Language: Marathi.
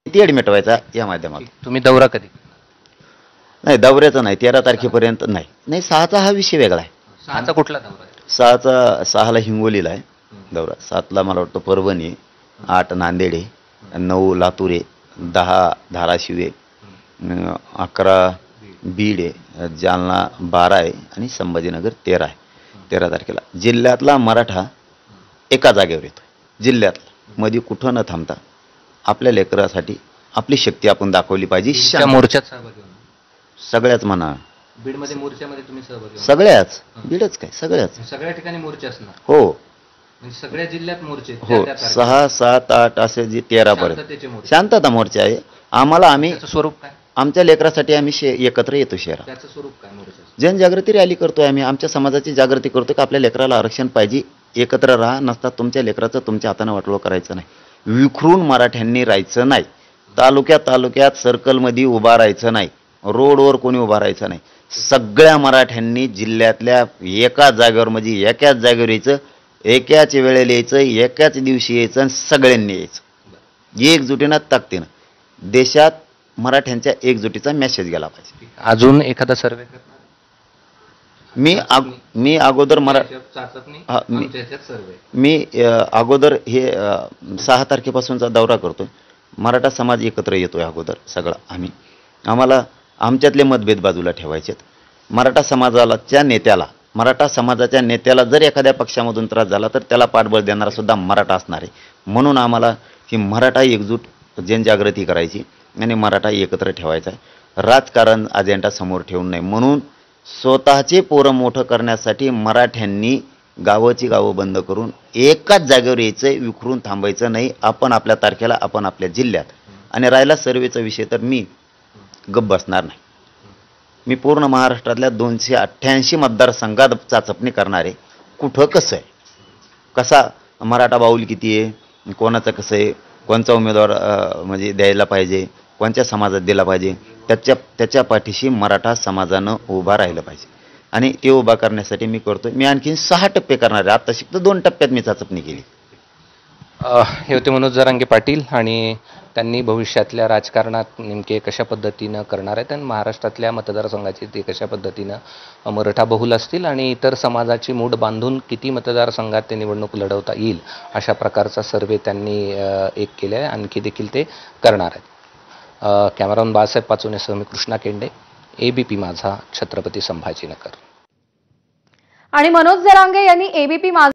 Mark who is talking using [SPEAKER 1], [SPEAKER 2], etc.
[SPEAKER 1] ती ॲडमिट व्हायचा या माध्यमातून.
[SPEAKER 2] तुम्ही दौरा कधी?
[SPEAKER 1] नाही, दौऱ्याचं नाही, 13 तारखेपर्यंत नाही. नाही, 6चा हा विषय वेगळा आहे.
[SPEAKER 2] 6चा कुठला दौरा आहे?
[SPEAKER 1] 6ला हिंगोलीला आहे दौरा, 7ला मला वाटतं परभणी आहे, 8 नांदेड आहे, 9 लातूर आहे, 10 धाराशिव आहे, 11 बीड आहे, जालना 12 आहे आणि संभाजीनगर 13 आहे. 13 तारखेला जिल्ह्यातला मराठा एका जागेवर येतो. जिल्ह्यातला मध्ये कुठं न थांबता आपल्या लेकरासाठी आपली शक्ती आपण दाखवली पाहिजे.
[SPEAKER 2] त्या मोर्चात सहभागी होणार?
[SPEAKER 1] सगळ्याच म्हणा,
[SPEAKER 2] बीडमध्ये मोर्चामध्ये तुम्ही सहभागी होणार?
[SPEAKER 1] सगळ्याच, बीडच काय, सगळ्याच.
[SPEAKER 2] सगळ्या ठिकाणी मोर्चे असणार?
[SPEAKER 1] हो
[SPEAKER 2] म्हणजे सगळ्या जिल्ह्यात मोर्चे?
[SPEAKER 1] हो, 6, 7, 8 असे जे 13 पर्यंत शांतता मोर्चा आहे. आम्हाला आम्ही
[SPEAKER 2] स्वरूप काय?
[SPEAKER 1] आमच्या लेकरासाठी आम्ही एकत्र येतो शहरात.
[SPEAKER 2] त्याचं स्वरूप काय मोर्चा?
[SPEAKER 1] जनजागृती रॅली करतोय आम्ही, आमच्या समाजाची जागृती करतोय की आपल्या लेकराला आरक्षण पाहिजे, एकत्र राहा, नसता तुमच्या लेकराचं तुमच्या हाताने वाटोळं करायचं नाही, विखरून मराठ्यांनी राहायचं नाही, तालुक्यात सर्कलमध्ये उभा राहायचं नाही, रोडवर कोणी उभा राहायचं नाही. सगळ्या मराठ्यांनी जिल्ह्यातल्या एकाच जागेवर म्हणजे एकाच जागेवर यायचं, एकाच वेळेला यायचं, एकाच दिवशी यायचं आणि सगळ्यांनी यायचं एकजुटीनं ताकदीनं. देशात मराठ्यांच्या एकजुटीचा मेसेज गेला पाहिजे.
[SPEAKER 2] अजून एखादा सर्वे करणार?
[SPEAKER 1] मी अगोदर अगोदर हे 6 तारखेपासूनचा दौरा करतोय. मराठा समाज एकत्र येतोय अगोदर सगळा. आम्हाला आमच्यातले मतभेद बाजूला ठेवायचे. मराठा समाजाच्या नेत्याला जर एखाद्या पक्षामधून त्रास झाला तर त्याला पाठबळ देणारा सुद्धा मराठा असणार आहे. म्हणून आम्हाला ही मराठा एकजूट जनजागृती करायची आणि मराठा एकत्र ठेवायचा आहे. राजकारण अजेंडा समोर ठेवून नाही. म्हणून स्वतःचे पोरं मोठं करण्यासाठी मराठ्यांनी गावाची गावं बंद करून एकाच जागेवर यायचं, विखरून थांबायचं नाही. आपण आपल्या तारखेला, आपण आपल्या जिल्ह्यात. आणि राहिला सर्वेचा विषय तर मी गप्प बसणार नाही. मी पूर्ण महाराष्ट्रातल्या 288 मतदारसंघात चाचपणी करणार आहे. कुठं कसं आहे, कसा मराठा बाऊल किती आहे, कोणाचं कसं आहे, कोणचा उमेदवार म्हणजे द्यायला पाहिजे, कोणत्या समाजात दिला पाहिजे, त्याच्या पाठीशी मराठा समाजानं उभा राहिलं पाहिजे. आणि ते उभा करण्यासाठी मी करतोय. मी आणखीन 6 टप्पे करणार आहे. आता शिकतो 2 टप्प्यात मी चाचपणी केली.
[SPEAKER 2] हे होते मनोज जरांगे पाटील आणि त्यांनी भविष्यातल्या राजकारणात नेमके कशा पद्धतीनं करणार आहेत आणि महाराष्ट्रातल्या मतदारसंघाचे ते कशा पद्धतीनं मराठा बहुल असतील आणि इतर समाजाची मूठ बांधून किती मतदारसंघात ते निवडणूक लढवता येईल अशा प्रकारचा सर्वे त्यांनी एक केला आहे. आणखी देखील ते करणार आहेत. कॅमेरामन बाळासाहेब पाचोनेसह मी कृष्णा केंडे, ABP माझा, छत्रपती संभाजीनगर.
[SPEAKER 3] आणि मनोज जरांगे यांनी ABP माझा